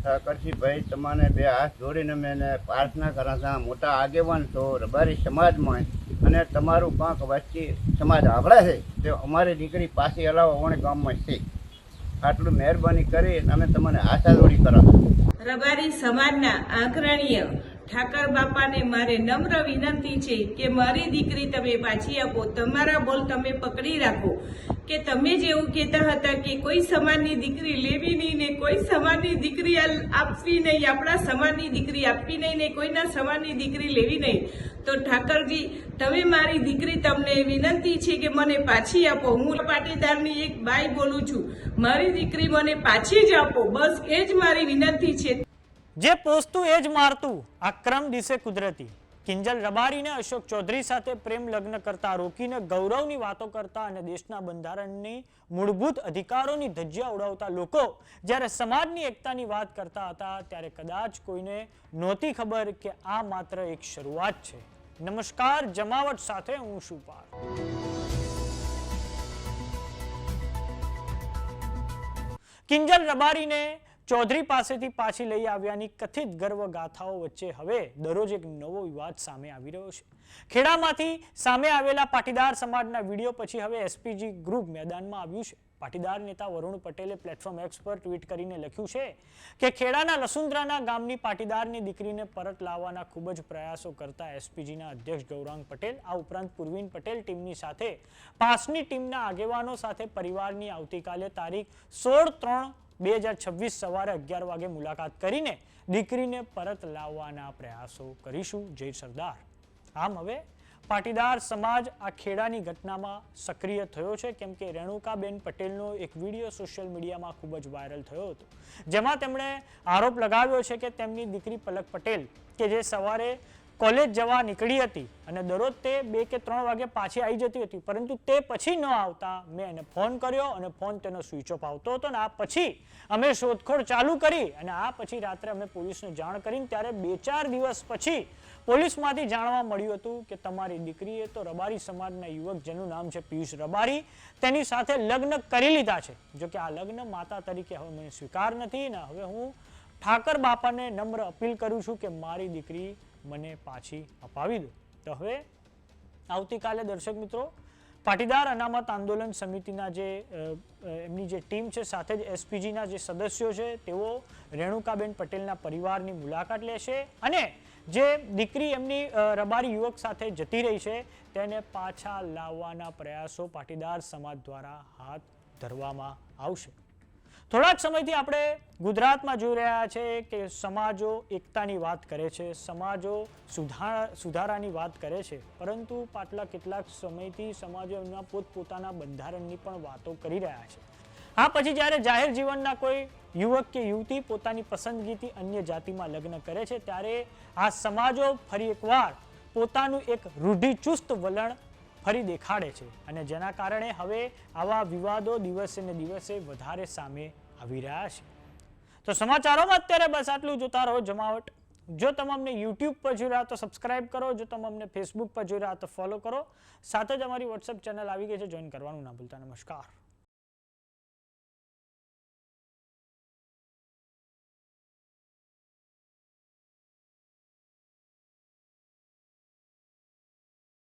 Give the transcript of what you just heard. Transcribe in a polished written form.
ઠાકરસિંહભાઈ તમને બે હાથ જોડીને મેં પ્રાર્થના કરા હતા, મોટા આગેવાન છો રબારી સમાજમાં અને તમારું કાંક વચ્ચે સમાજ આવડે છે તે અમારી દીકરી પાછી હલાવો અવણે ગામમાં છે, આટલું મહેરબાની કરી અમે તમને હાથ જોડી કરો। રબારી સમાજના આગ્રણીય ઠાકર બાપાને મારે નમ્ર વિનંતી છે કે મારી દીકરી તમે પાછી આપો। તમારા બોલ તમે પકડી રાખો કે તમે જેવું કહેતા હતા કે કોઈ સમાજની દીકરી લેવી નહીં ને કોઈ સમાજની દીકરી આપવી નહીં, આપણા સમાજની દીકરી આપવી નહીં ને કોઈના સમાજની દીકરી લેવી નહીં, તો ઠાકરજી તમે મારી દીકરી તમને વિનંતી છે કે મને પાછી આપો। હું પાટીદારની એક બાઈ બોલું છું, મારી દીકરી મને પાછી જ આપો, બસ એ જ મારી વિનંતી છે। જે પોસ્તું એ જ મારતું, આ ક્રમ દિશે કુદરતી। કિંજલ રબારીને અશોક ચૌધરી સાથે પ્રેમ લગ્ન કરતા રોકીને ગૌરવની વાતો કરતા અને દેશના બંધારણની મૂળભૂત અધિકારોની ધજ્જા ઉડાવતા લોકો જ્યારે સમાજની એકતાની વાત કરતા હતા ત્યારે કદાચ કોઈને નહોતી ખબર કે આ માત્ર એક શરૂઆત છે। નમસ્કાર, જમાવટ સાથે હું છું પાર્થ। કિંજલ રબારીને ચૌધરી પાસેથી પાછી લઈ આવ્યાની કથિત ગર્વ ગાથાઓ વચ્ચે હવે દરરોજ એક નવો વિવાદ સામે આવી રહ્યો છે। ખેડામાંથી સામે આવેલા પાટીદાર સમાજના વિડીયો પછી હવે એસપીજી ગ્રુપ મેદાનમાં આવ્યું છે। પાટીદાર નેતા વરુણ પટેલે પ્લેટફોર્મ એક્સ પર ટ્વીટ કરીને લખ્યું છે કે ખેડાના લસુંદ્રાના ગામની પાટીદારની દીકરીને પરત લાવવાના ખૂબ જ પ્રયાસો કરતા એસપીજીના અધ્યક્ષ ગૌરાંગ પટેલ, આ ઉપરાંત પૂર્વીન પટેલ ટીમની સાથે પાસની ટીમના આગેવાનો સાથે પરિવારની આવતીકાલે તારીખ 16/3/2026 સવારે 11 વાગે મુલાકાત કરીને દીકરીને પરત લાવવાના પ્રયાસો કરીશું। જય સરદાર। આમ હવે પાટીદાર સમાજ આ ખેડાની ઘટનામાં સક્રિય થયો છે, કેમ કે રેણુકાબેન પટેલનો એક વિડીયો સોશિયલ મીડિયામાં ખૂબ જ વાયરલ થયો હતો, જેમાં તેમણે આરોપ લગાવ્યો છે કે તેમની દીકરી પલક પટેલ કે જે સવારે કોલેજ જવા નીકળી હતી અને દરરોજ તે 2 કે 3 વાગે પાછી આવી જતી હતી, પરંતુ તે પછી ન આવતા મેં એને ફોન કર્યો અને ફોન તેનો સ્વિચ ઓફ આવતો હતો અને આ પછી અમે શોધખોળ ચાલુ કરી અને આ પછી રાત્રે અમે પોલીસને જાણ કરીને ત્યારે 2-4 દિવસ પછી પોલીસમાંથી જાણવા મળ્યું હતું કે તમારી દીકરીએ તો રબારી સમાજના યુવક જેનું નામ છે પિયુષ રબારી તેની સાથે લગ્ન કરી લીધા છે। જો કે આ લગ્ન માતા તરીકે હવે મને સ્વીકાર નથી ને હવે હું ઠાકર બાપાને નમ્ર અપીલ કરું છું કે મારી દીકરી મને પાછી અપાવી દો। તો હવે આવતીકાલે દર્શક મિત્રો પાટીદાર અનામત આંદોલન સમિતિના જે એમની જે ટીમ છે સાથે જ એસપીજીના જે સદસ્યો છે તેઓ રેણુકાબેન પટેલના પરિવારની મુલાકાત લેશે અને જે દીકરી એમની રબારી યુવક સાથે જતી રહી છે તેને પાછા લાવવાના પ્રયાસો પાટીદાર સમાજ દ્વારા હાથ ધરવામાં આવશે। થોડાક સમયથી આપણે ગુજરાતમાં જોઈ રહ્યા છે કે સમાજો એકતાની વાત કરે છે, સમાજો સુધારાની વાત કરે છે, પરંતુ પાછલા કેટલાક સમયથી સમાજો એમના પોતપોતાના બંધારણની પણ વાતો કરી રહ્યા છે। આ પછી જ્યારે જાહેર જીવનના કોઈ યુવક કે યુવતી પોતાની પસંદગીથી અન્ય જાતિમાં લગ્ન કરે છે ત્યારે આ સમાજો ફરી એકવાર પોતાનું એક રૂઢિચુસ્ત વલણ ફરી દેખાડે છે અને જેના કારણે હવે આવા વિવાદો દિવસે ને દિવસે વધારે સામે આવી રહ્યા છે। તો સમાચારોમાં અત્યારે બસ આટલું। જોતા રહો જમાવટ। જો તમે અમને યુટ્યુબ પર જોઈ રહ્યા તો સબસ્ક્રાઇબ કરો, જો તમે અમને ફેસબુક પર જોઈ રહ્યા તો ફોલો કરો, સાથે જ અમારી વોટ્સએપ ચેનલ આવી ગઈ છે, જોઈન કરવાનું ના ભૂલતા। નમસ્કાર।